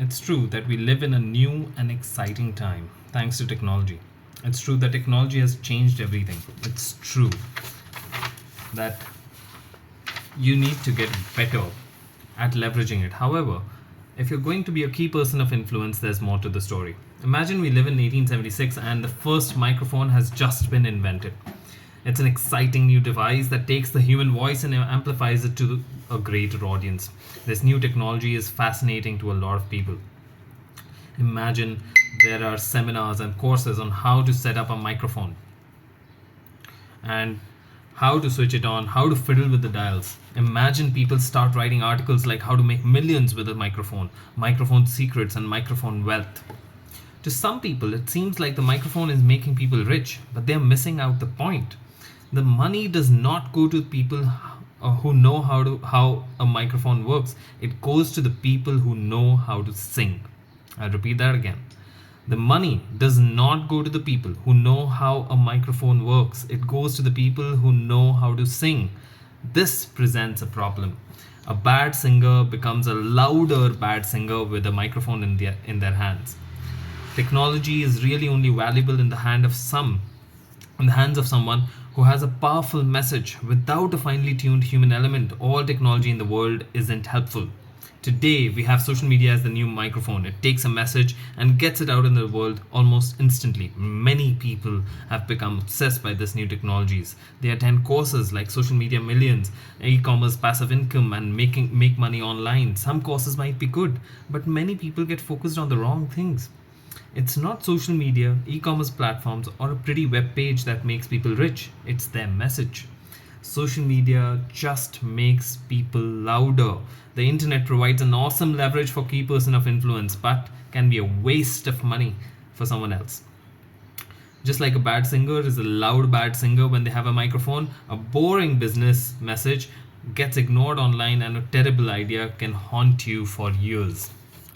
It's true that we live in a new and exciting time thanks to technology. It's true that technology has changed everything. It's true that you need to get better at leveraging it. However, if you're going to be a key person of influence, there's more to the story. Imagine we live in 1876 and the first microphone has just been invented. It's an exciting new device that takes the human voice and amplifies it to a greater audience. This new technology is fascinating to a lot of people. Imagine there are seminars and courses on how to set up a microphone and how to switch it on, how to fiddle with the dials. Imagine people start writing articles like how to make millions with a microphone, microphone secrets, and microphone wealth. To some people, it seems like the microphone is making people rich, but they're missing out the point. The money does not go to people who know how a microphone works. It goes to the people who know how to sing. I'll repeat that again. The money does not go to the people who know how a microphone works. It goes to the people who know how to sing. This presents a problem. A bad singer becomes a louder bad singer with a microphone in their hands. Technology is really only valuable in the hands of someone who has a powerful message. Without a finely tuned human element, all technology in the world isn't helpful. Today, we have social media as the new microphone. It takes a message and gets it out in the world almost instantly. Many people have become obsessed by this new technologies. They attend courses like Social Media Millions, e-commerce passive income, and make money online. Some courses might be good, but many people get focused on the wrong things. It's not social media, e-commerce platforms, or a pretty web page that makes people rich. It's their message. Social media just makes people louder. The internet provides an awesome leverage for key person of influence, but can be a waste of money for someone else. Just like a bad singer is a loud bad singer when they have a microphone, a boring business message gets ignored online and a terrible idea can haunt you for years.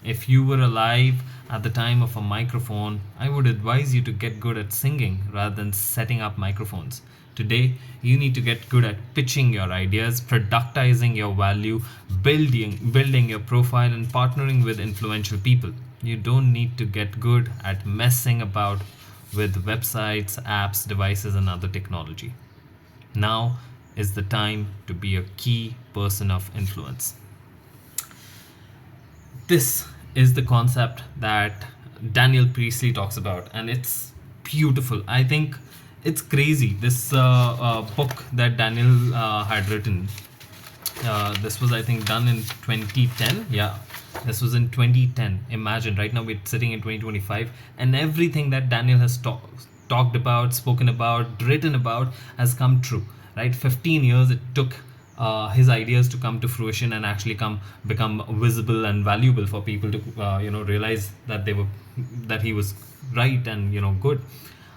If you were alive at the time of a microphone, I would advise you to get good at singing rather than setting up microphones. Today, you need to get good at pitching your ideas, productizing your value, building your profile, and partnering with influential people. You don't need to get good at messing about with websites, apps, devices, and other technology. Now is the time to be a key person of influence. This is the concept that Daniel Priestley talks about, and it's beautiful. I think it's crazy. This book that Daniel had written. This was, I think, done in 2010. Yeah, this was in 2010. Imagine right now we're sitting in 2025, and everything that Daniel has talked about, spoken about, written about has come true. Right, 15 years it took his ideas to come to fruition and actually become visible and valuable for people to realize that he was right and good.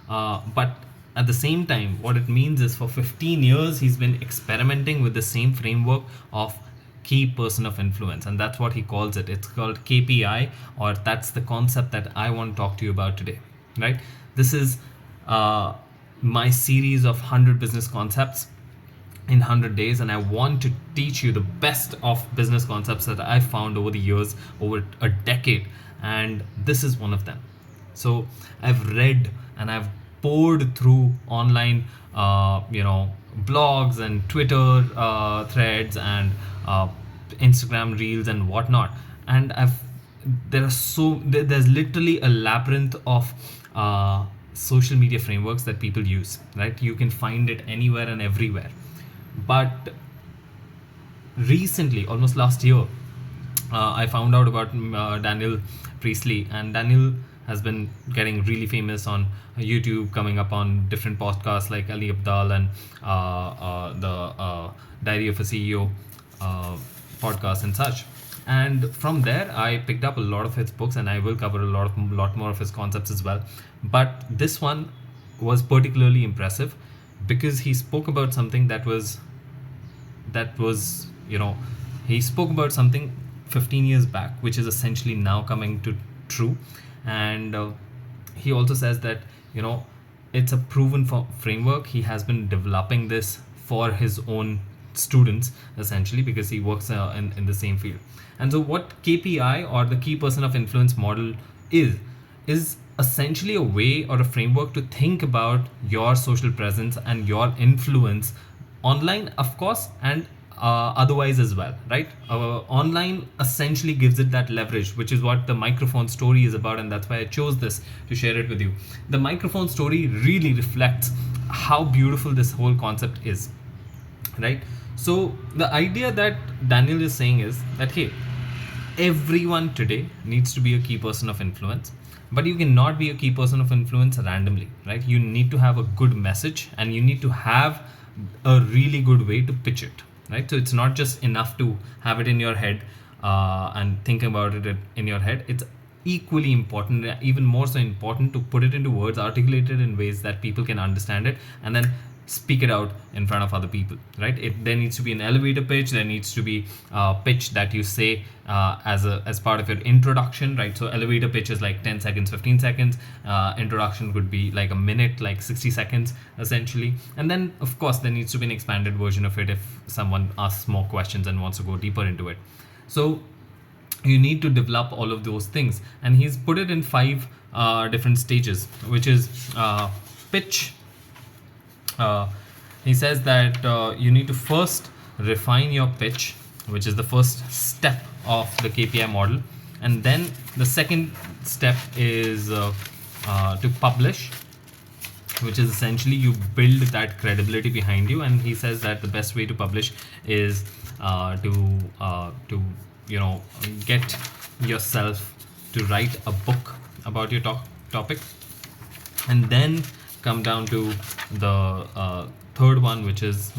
But at the same time, what it means is for 15 years he's been experimenting with the same framework of key person of influence, and that's what he calls it. It's called KPI, or that's the concept that I want to talk to you about today. Right, this is my series of 100 business concepts in 100 days, and I want to teach you the best of business concepts that I've found over the years, over a decade, and this is one of them. So I've read and I've poured through online blogs and Twitter threads and Instagram reels and whatnot, and there's literally a labyrinth of social media frameworks that people use. Right, you can find it anywhere and everywhere. But recently, almost last year, I found out about Daniel Priestley, and Daniel has been getting really famous on YouTube, coming up on different podcasts like Ali Abdal and the Diary of a CEO podcast and such. And from there, I picked up a lot of his books, and I will cover a lot more of his concepts as well. But this one was particularly impressive because he spoke about something he spoke about something 15 years back, which is essentially now coming to true. And he also says that it's a proven framework. He has been developing this for his own students essentially, because he works in the same field. And so what KPI, or the key person of influence model, is essentially a way or a framework to think about your social presence and your influence online, of course, and otherwise as well, right? Online essentially gives it that leverage, which is what the microphone story is about, and that's why I chose this to share it with you. The microphone story really reflects how beautiful this whole concept is, right? So the idea that Daniel is saying is that, hey, everyone today needs to be a key person of influence, but you cannot be a key person of influence randomly, right? You need to have a good message, and you need to have a really good way to pitch it, right? So it's not just enough to have it in your head and think about it in your head. It's equally important, even more so important, to put it into words, articulate it in ways that people can understand it, and then speak it out in front of other people, right? There needs to be an elevator pitch. There needs to be a pitch that you say as part of your introduction, right? So elevator pitch is like 10 seconds, 15 seconds. Introduction would be like a minute, like 60 seconds essentially. And then of course there needs to be an expanded version of it if someone asks more questions and wants to go deeper into it. So you need to develop all of those things, and he's put it in 5 different stages, which is pitch. He says that you need to first refine your pitch, which is the first step of the KPI model. And then the second step is to publish, which is essentially you build that credibility behind you. And he says that the best way to publish is to get yourself to write a book about your topic. And then come down to the third one, which is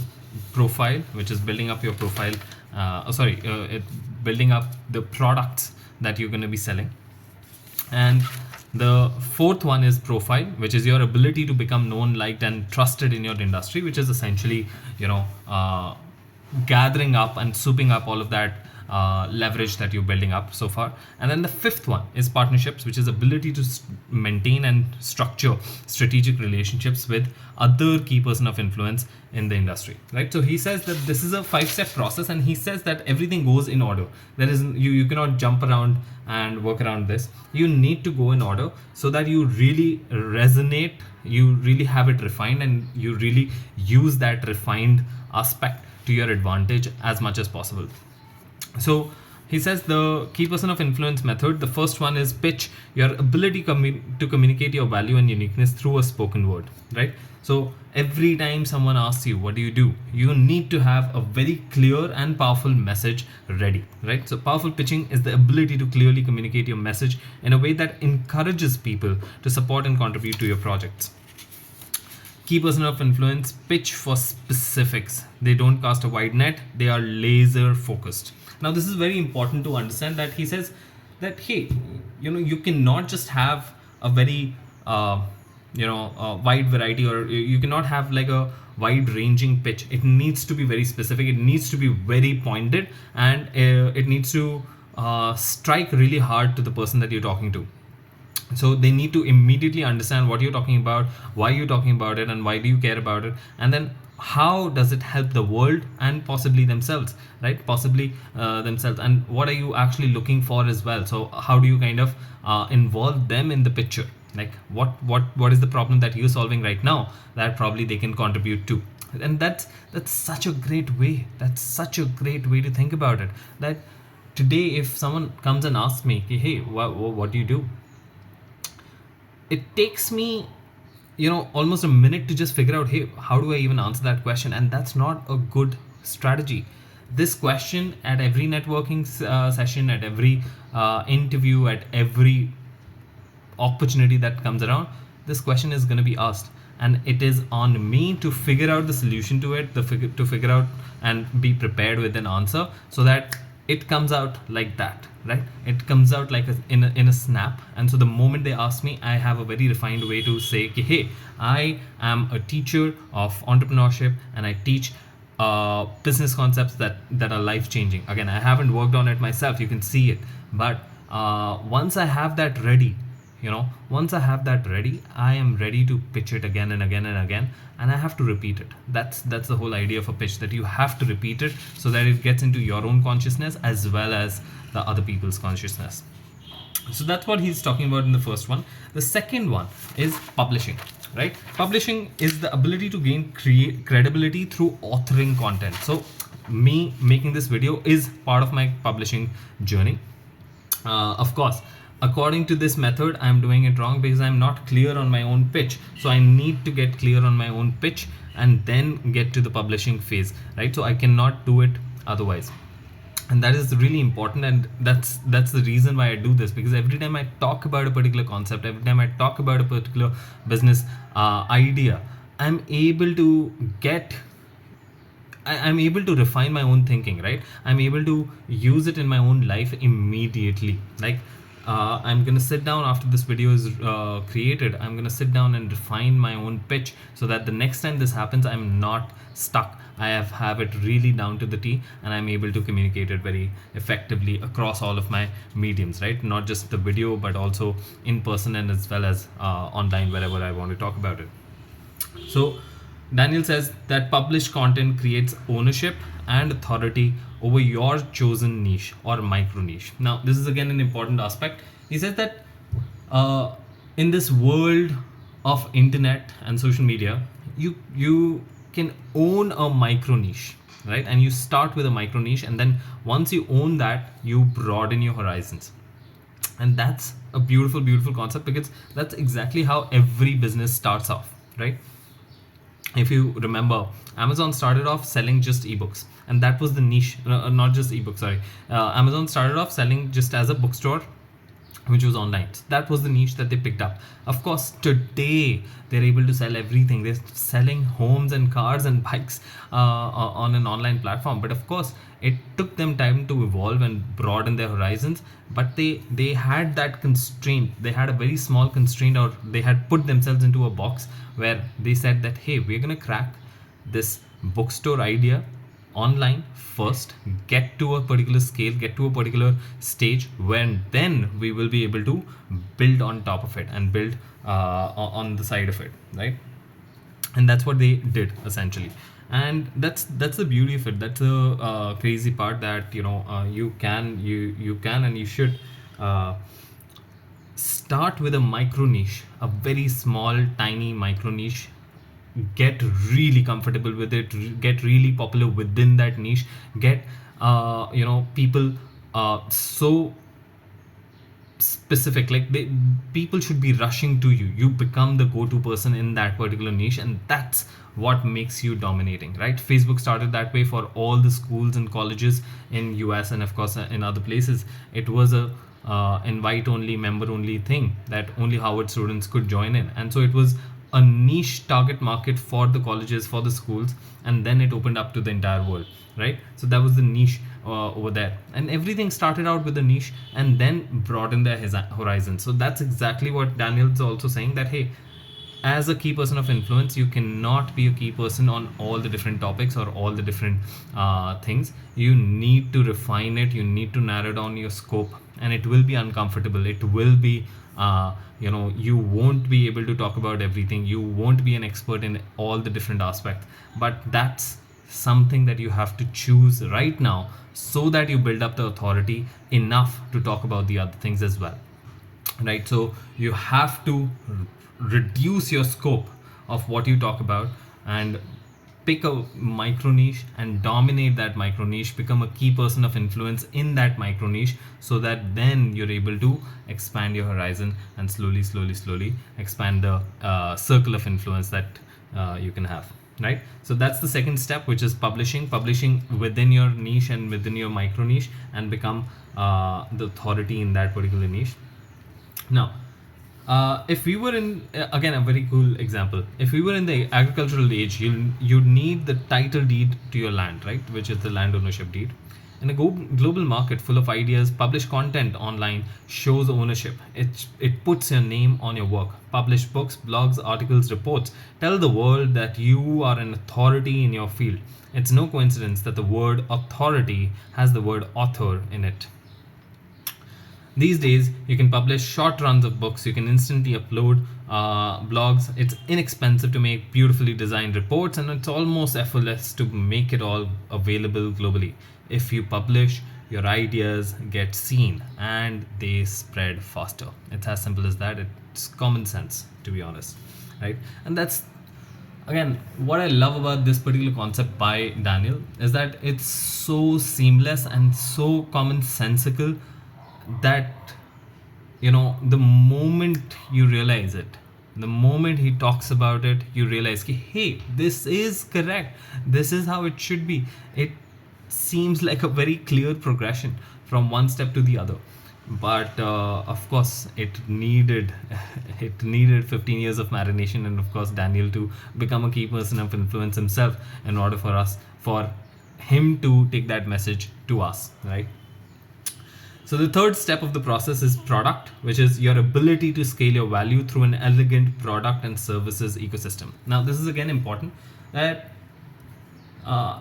profile, which is building up your profile. Building up the products that you're going to be selling. And the fourth one is profile, which is your ability to become known, liked, and trusted in your industry, which is essentially gathering up and souping up all of that leverage that you're building up so far. And then the fifth one is partnerships, which is ability to maintain and structure strategic relationships with other key person of influence in the industry, right? So he says that this is a 5-step process, and he says that everything goes in order. There is you cannot jump around and work around this. You need to go in order so that you really resonate, you really have it refined, and you really use that refined aspect to your advantage as much as possible. So he says the key person of influence method, the first one is pitch, your ability to communicate your value and uniqueness through a spoken word, right? So every time someone asks you, what do? You need to have a very clear and powerful message ready, right? So powerful pitching is the ability to clearly communicate your message in a way that encourages people to support and contribute to your projects. Key person of influence pitch for specifics. They don't cast a wide net. They are laser focused. Now, this is very important to understand, that he says that, hey, you cannot just have a very, wide variety, or you cannot have like a wide ranging pitch. It needs to be very specific. It needs to be very pointed, and it needs to strike really hard to the person that you're talking to. So they need to immediately understand what you're talking about, why you're talking about it, and why do you care about it, and then how does it help the world and possibly themselves, right? And what are you actually looking for as well? So how do you kind of involve them in the picture? Like what is the problem that you're solving right now that probably they can contribute to? And that's such a great way. That's such a great way to think about it. That today, if someone comes and asks me, hey, what do you do? It takes me almost a minute to just figure out, hey, how do I even answer that question? And that's not a good strategy. This question at every networking session, at every interview, at every opportunity that comes around, this question is going to be asked, and it is on me to figure out the solution to it, to figure out and be prepared with an answer, so that it comes out like that, right? It comes out like in a snap. And so the moment they ask me, I have a very refined way to say, hey, I am a teacher of entrepreneurship, and I teach business concepts that are life-changing. Again, I haven't worked on it myself, you can see it, but once I have that ready, once I have that ready, I am ready to pitch it again and again and again, and I have to repeat it. That's the whole idea of a pitch, that you have to repeat it so that it gets into your own consciousness as well as the other people's consciousness. So that's what he's talking about in the first one. The second one is publishing, right? Publishing is the ability to gain credibility through authoring content. So me making this video is part of my publishing journey. Of course, according to this method, I'm doing it wrong because I'm not clear on my own pitch. So I need to get clear on my own pitch and then get to the publishing phase, right? So I cannot do it otherwise. And that is really important, and that's the reason why I do this, because every time I talk about a particular concept, every time I talk about a particular business idea, I'm able to I'm able to refine my own thinking, right? I'm able to use it in my own life immediately. Like I'm gonna sit down after this video is created. I'm gonna sit down and refine my own pitch so that the next time this happens, I'm not stuck. I have it really down to the T, and I'm able to communicate it very effectively across all of my mediums, right? Not just the video, but also in person and as well as online, wherever I want to talk about it. So Daniel says that published content creates ownership and authority over your chosen niche or micro niche. Now, this is again an important aspect. He says that in this world of internet and social media, you can own a micro niche, right? And you start with a micro niche, and then once you own that, you broaden your horizons. And that's a beautiful, beautiful concept, because that's exactly how every business starts off, right? If you remember, Amazon started off selling just ebooks, and that was the niche. Not just ebooks, sorry. Amazon started off selling just as a bookstore, which was online. So that was the niche that they picked up. Of course, today they're able to sell everything. They're selling homes and cars and bikes on an online platform. But of course, it took them time to evolve and broaden their horizons. But they had that constraint. They had a very small constraint, or they had put themselves into a box where they said that, hey, we're going to crack this bookstore idea online first, get to a particular scale, get to a particular stage, when then we will be able to build on top of it and build on the side of it, right? And that's what they did essentially. And that's the beauty of it. That's the crazy part, that you can and you should start with a micro niche, a very small tiny micro niche. Get really comfortable with it, get really popular within that niche, get people so specific, like people should be rushing to you. You become the go-to person in that particular niche, and that's what makes you dominating, right? Facebook started that way for all the schools and colleges in US, and of course in other places. It was a invite only, member only thing that only Harvard students could join in, and so it was a niche target market for the colleges, for the schools, and then it opened up to the entire world, right? So that was the niche over there, and everything started out with a niche and then broadened their horizon. So that's exactly what Daniel's also saying, that hey, as a key person of influence, you cannot be a key person on all the different topics or all the different things. You need to refine it, you need to narrow down your scope, and it will be uncomfortable. It will be you won't be able to talk about everything, you won't be an expert in all the different aspects, but that's something that you have to choose right now, so that you build up the authority enough to talk about the other things as well, right? So you have to reduce your scope of what you talk about and pick a micro niche and dominate that micro niche, become a key person of influence in that micro niche, so that then you're able to expand your horizon and slowly expand the circle of influence that you can have, right? So that's the second step, which is publishing within your niche and within your micro niche, and become the authority in that particular niche. Now, if we were in, again, a very cool example, if we were in the agricultural age, you'd need the title deed to your land, right? Which is the land ownership deed. In a global market full of ideas, published content online shows ownership. It puts your name on your work. Published books, blogs, articles, reports tell the world that you are an authority in your field. It's no coincidence that the word authority has the word author in it. These days you can publish short runs of books, you can instantly upload blogs, it's inexpensive to make beautifully designed reports, and it's almost effortless to make it all available globally. If you publish, your ideas get seen and they spread faster. It's as simple as that. It's common sense, to be honest, right? And that's, again, what I love about this particular concept by Daniel is that it's so seamless and so commonsensical that, the moment you realize it, the moment he talks about it, you realize ki, hey, this is correct, this is how it should be. It seems like a very clear progression from one step to the other. But of course it needed it needed 15 years of marination, and of course Daniel to become a key person of influence himself, in order for him to take that message to us, right? So the third step of the process is product, which is your ability to scale your value through an elegant product and services ecosystem. Now this is again important, that uh,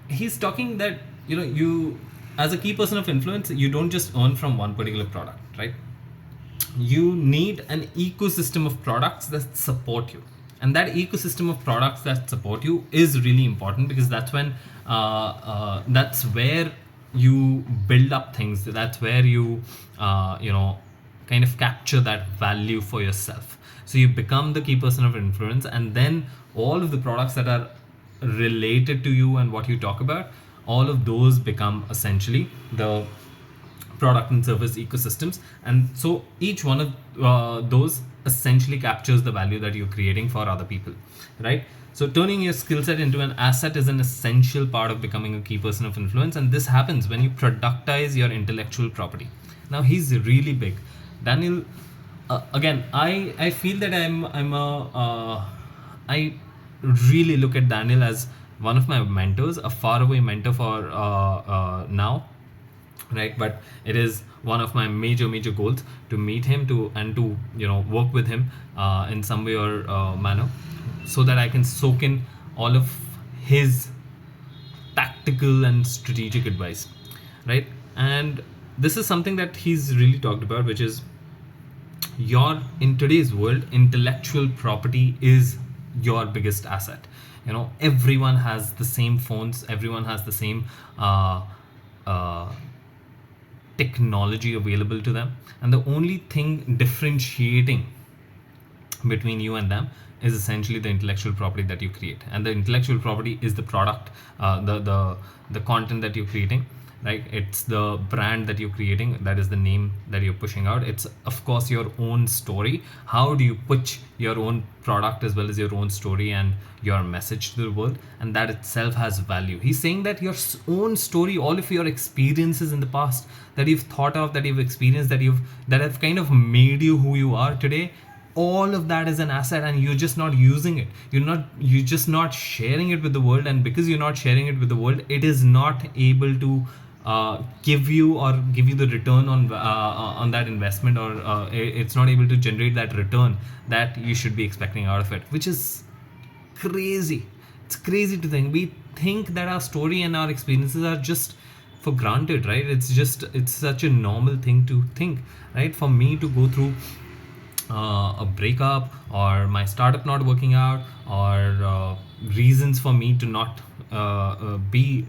he's talking that, you, as a key person of influence, you don't just earn from one particular product, right? You need an ecosystem of products that support you, and that ecosystem of products that support you is really important, because that's where you build up things, that's where you kind of capture that value for yourself. So you become the key person of influence, and then all of the products that are related to you and what you talk about, all of those become essentially the product and service ecosystems. And so each one of those essentially captures the value that you're creating for other people, right? So turning your skill set into an asset is an essential part of becoming a key person of influence, and this happens when you productize your intellectual property. Now he's really big, Daniel. Again, I feel that I really look at Daniel as one of my mentors, a faraway mentor for now, right? But it is one of my major goals to meet him, to work with him in some way or manner, so that I can soak in all of his tactical and strategic advice, right? And this is something that he's really talked about, which is, in today's world, intellectual property is your biggest asset. Everyone has the same phones, everyone has the same uh, technology available to them, and the only thing differentiating between you and them is essentially the intellectual property that you create. And the intellectual property is the product, the content that you're creating, right? It's the brand that you're creating, that is the name that you're pushing out. It's of course your own story. How do you pitch your own product as well as your own story and your message to the world? And that itself has value. He's saying that your own story, all of your experiences in the past that you've thought of, that you've experienced, that have kind of made you who you are today, all of that is an asset, and you're just not using it. You're just not sharing it with the world. And because you're not sharing it with the world, it is not able to give you the return on that investment, or it's not able to generate that return that you should be expecting out of it, which is crazy. It's crazy to think. We think that our story and our experiences are just for granted, right? It's such a normal thing to think, right? For me to go through a breakup, or my startup not working out, or reasons for me to not be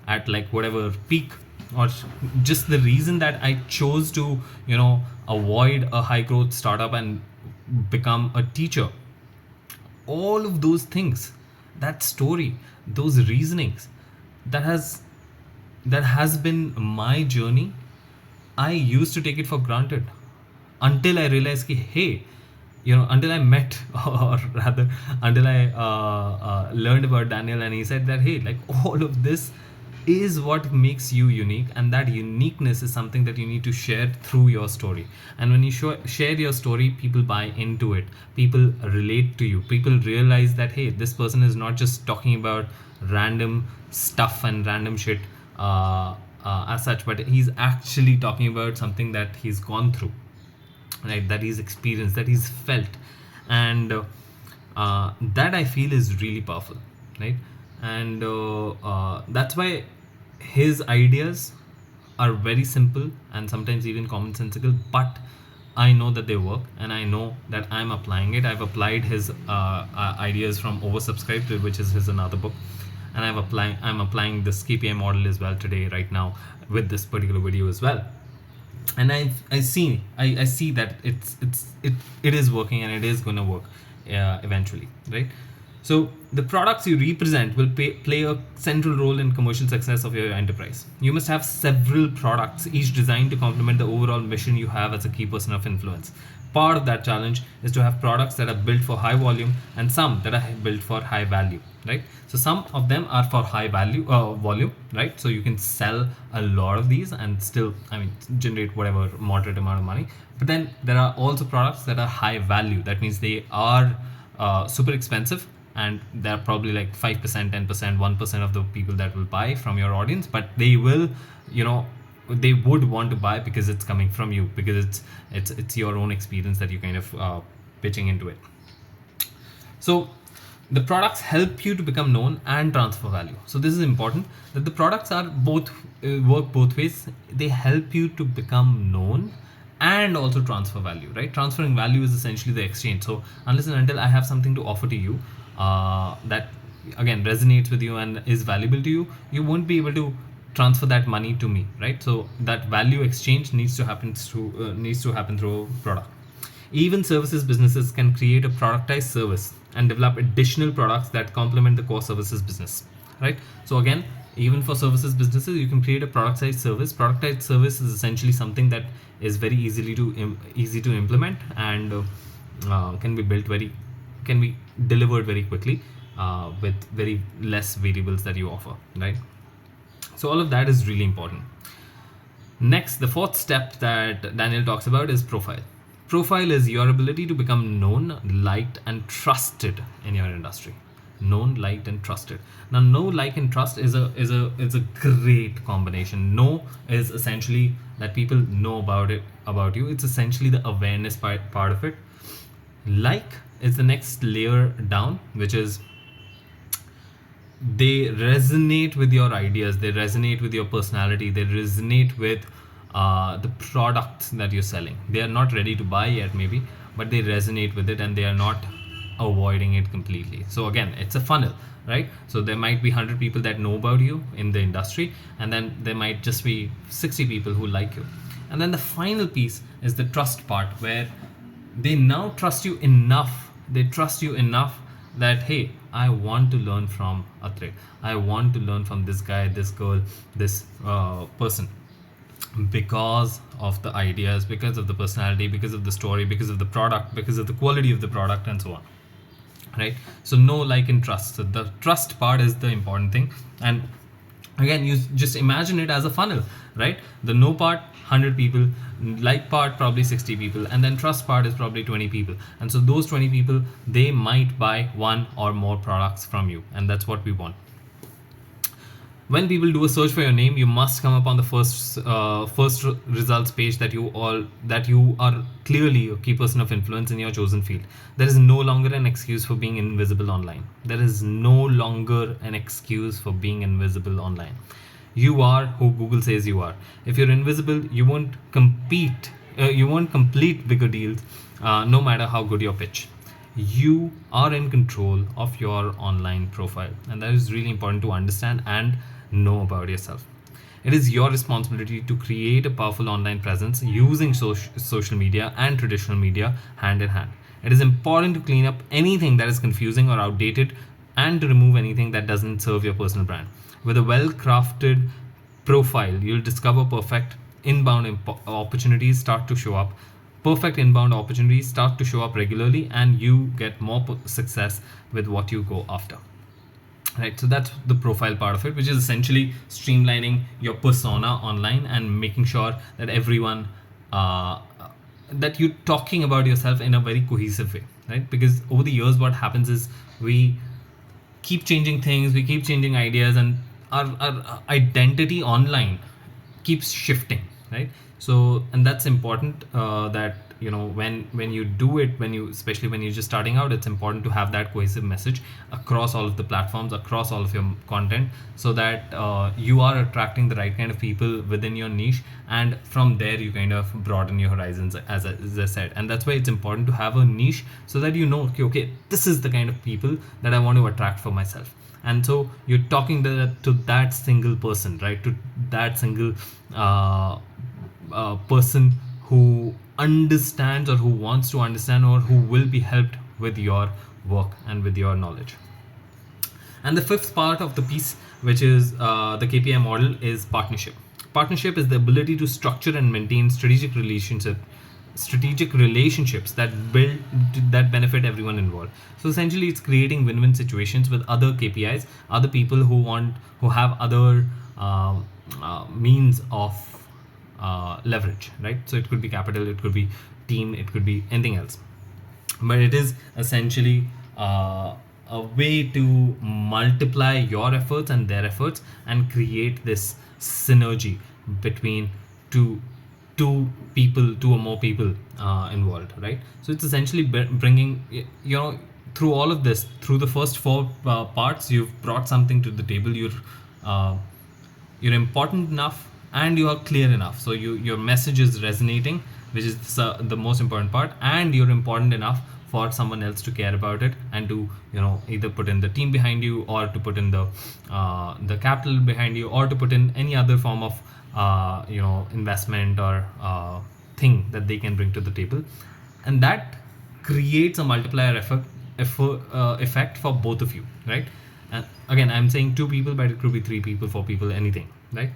at like whatever peak, or just the reason that I chose to avoid a high growth startup and become a teacher. All of those things, that story, those reasonings, that has been my journey. I used to take it for granted until I realized ki, hey, until I met, or rather until I learned about Daniel, and he said that, hey, like, all of this is what makes you unique, and that uniqueness is something that you need to share through your story. And when you share your story, people buy into it, people relate to you, people realize that, hey, this person is not just talking about random stuff and random shit as such, but he's actually talking about something that he's gone through, right? That he's experienced, that he's felt. And that I feel is really powerful, right? And that's why his ideas are very simple and sometimes even commonsensical, but I know that they work, and I know that I'm applying it. I've applied his ideas from Oversubscribed, which is his another book, and I'm applying this KPI model as well today, right now, with this particular video as well. And I see that it is working, and it is going to work eventually, right? So the products you represent will play a central role in commercial success of your enterprise. You must have several products, each designed to complement the overall mission you have as a key person of influence. Part of that challenge is to have products that are built for high volume and some that are built for high value, right? So some of them are for high value volume, right? So you can sell a lot of these and still, generate whatever moderate amount of money. But then there are also products that are high value. That means they are super expensive, and they're probably like 5%, 10%, 1% of the people that will buy from your audience, but they will, they would want to buy because it's coming from you, because it's your own experience that you kind of pitching into it. So the products help you to become known and transfer value. So this is important, that the products are both work both ways. They help you to become known and also transfer value, right? Transferring value is essentially the exchange. So unless and until I have something to offer to you that again resonates with you and is valuable to you, you won't be able to transfer that money to me, right? So that value exchange needs to happen through a product. Even services businesses can create a productized service and develop additional products that complement the core services business, right? So again, even for services businesses, you can create a productized service. Productized service is essentially something that is very easy to implement, and can be delivered very quickly with very less variables that you offer, right? So all of that is really important. Next, the fourth step that Daniel talks about is profile. Profile is your ability to become known, liked, and trusted in your industry. Known, liked, and trusted. Now, know, like, and trust is a great combination. Know is essentially that people know about you. It's essentially the awareness part of it. Like is the next layer down, which is they resonate with your ideas, they resonate with your personality, they resonate with the product that you're selling. They are not ready to buy yet, maybe, but they resonate with it and they are not avoiding it completely. So again, it's a funnel, right? So there might be 100 people that know about you in the industry, and then there might just be 60 people who like you. And then the final piece is the trust part, where they now trust you enough. They trust you enough that, hey, I want to learn from Atre. I want to learn from this guy, this girl, this person, because of the ideas, because of the personality, because of the story, because of the product, because of the quality of the product, and so on, right? So know, like, and trust. So the trust part is the important thing. And again, you just imagine it as a funnel, right? The know part, 100 people, like part probably 60 people, and then trust part is probably 20 people. And so those 20 people, they might buy one or more products from you, and that's what we want. When people do a search for your name, you must come up on the first results page that you are clearly a key person of influence in your chosen field. There is no longer an excuse for being invisible online. There is no longer an excuse for being invisible online. You are who Google says you are. If you're invisible, you won't complete bigger deals, no matter how good your pitch. You are in control of your online profile, and that is really important to understand and know about yourself. It is your responsibility to create a powerful online presence using social media and traditional media hand in hand. It is important to clean up anything that is confusing or outdated, and to remove anything that doesn't serve your personal brand. With a well-crafted profile, you'll discover perfect inbound opportunities start to show up. Perfect inbound opportunities start to show up regularly, and you get more success with what you go after. Right, so that's the profile part of it, which is essentially streamlining your persona online and making sure that everyone that you're talking about yourself in a very cohesive way, right? Because over the years, what happens is we keep changing things, we keep changing ideas, and our identity online keeps shifting, right? So, and that's important, that when you do it, especially when you're just starting out, it's important to have that cohesive message across all of the platforms, across all of your content, so that you are attracting the right kind of people within your niche, and from there you kind of broaden your horizons, as I said. And that's why it's important to have a niche, so that okay, this is the kind of people that I want to attract for myself. And so you're talking to that single person, right? To that single person who understands, or who wants to understand, or who will be helped with your work and with your knowledge. And the fifth part of the piece, which is the KPI model, is partnership. Partnership is the ability to structure and maintain strategic relationships that benefit everyone involved. So essentially, it's creating win-win situations with other KPIs, other people who have other means of leverage, right? So it could be capital, it could be team, it could be anything else, but it is essentially a way to multiply your efforts and their efforts, and create this synergy between two people, two or more people involved, right? So it's essentially bringing, through all of this, through the first four parts, you've brought something to the table. Uh, you're important enough, and you are clear enough, so your message is resonating, which is the most important part, and you're important enough for someone else to care about it, and to either put in the team behind you, or to put in the capital behind you, or to put in any other form of investment or thing that they can bring to the table. And that creates a multiplier effect for both of you, right? And again, I'm saying two people, but it could be three people, four people, anything, right?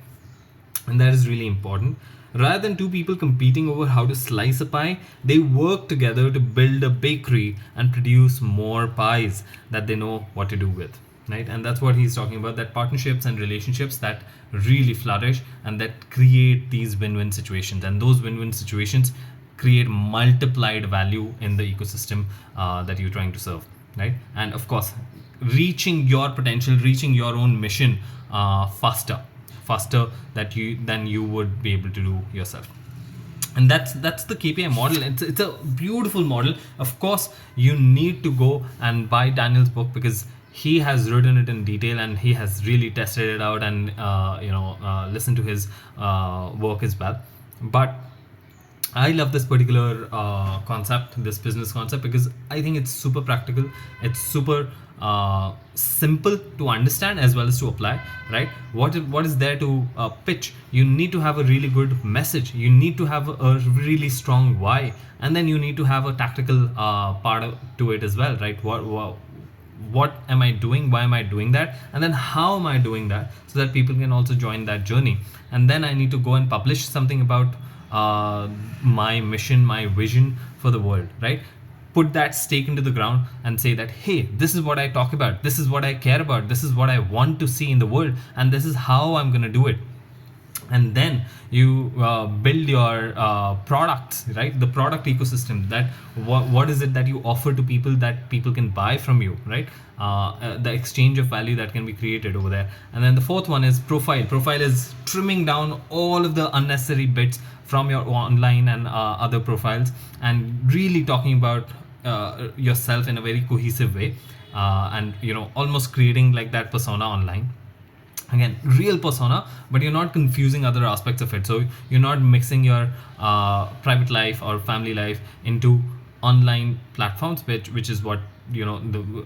And that is really important. Rather than two people competing over how to slice a pie, they work together to build a bakery and produce more pies that they know what to do with, right? And that's what he's talking about, that partnerships and relationships that really flourish and that create these win-win situations, and those win-win situations create multiplied value in the ecosystem that you're trying to serve, right? And of course, reaching your potential, reaching your own mission faster than you would be able to do yourself. And that's the KPI model. It's a beautiful model. Of course, you need to go and buy Daniel's book, because he has written it in detail, and he has really tested it out, and listened to his work as well. But I love this particular concept, this business concept, because I think it's super practical. It's super simple to understand as well as to apply, right? What is there to pitch? You need to have a really good message. You need to have a really strong why, and then you need to have a tactical to it as well, right? What am I doing? Why am I doing that? And then how am I doing that, so that people can also join that journey? And then I need to go and publish something about my mission, my vision for the world, right? Put that stake into the ground and say that, hey, this is what I talk about, this is what I care about, this is what I want to see in the world, and this is how I'm going to do it. And then you build your products, right? The product ecosystem, that what is it that you offer to people that people can buy from you, right? The exchange of value that can be created over there. And then the fourth one is profile is trimming down all of the unnecessary bits from your online and other profiles, and really talking about yourself in a very cohesive way, and almost creating like that persona online. Again, real persona, but you're not confusing other aspects of it. So you're not mixing your private life or family life into online platforms, which is what the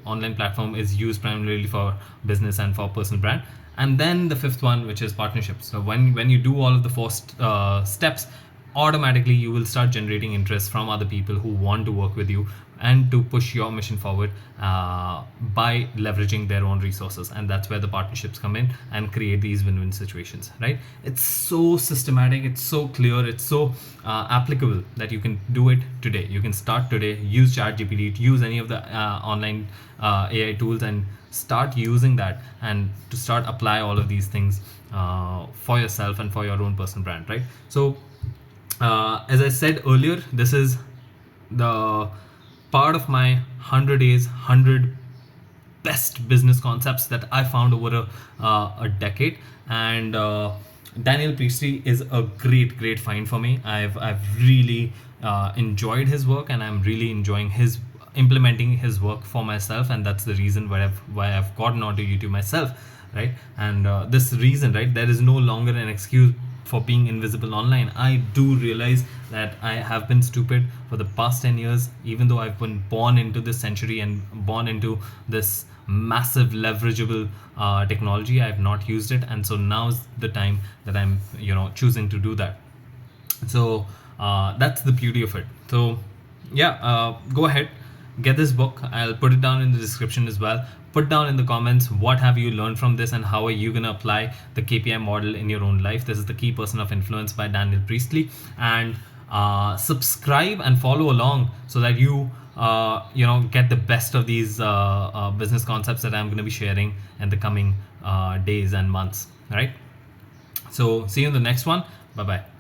online platform is used primarily for business and for personal brand. And then the fifth one, which is partnerships. So when you do all of the four steps, automatically you will start generating interest from other people who want to work with you and to push your mission forward by leveraging their own resources. And that's where the partnerships come in and create these win-win situations, right? It's so systematic, it's so clear, it's so applicable that you can do it today. You can start today, use ChatGPT, use any of the online AI tools, and start using that, and to start apply all of these things for yourself and for your own personal brand, right? So as I said earlier, this is the part of my 100 days, 100 best business concepts that I found over a decade. And Daniel Priestley is a great find for me. I've really enjoyed his work, and I'm really enjoying his implementing his work for myself, and that's the reason why I've gotten onto YouTube myself, right? And this reason, right, there is no longer an excuse for being invisible online. I do realize that I have been stupid for the past 10 years, even though I've been born into this century and born into this massive leverageable technology. I have not used it, and so now's the time that I'm choosing to do that. So that's the beauty of it. So yeah, go ahead, get this book. I'll put it down in the description as well. Put down in the comments what have you learned from this, and how are you going to apply the KPI model in your own life. This is The Key Person of Influence by Daniel Priestley. And subscribe and follow along so that you get the best of these business concepts that I'm going to be sharing in the coming days and months. All right, so see you in the next one. Bye bye.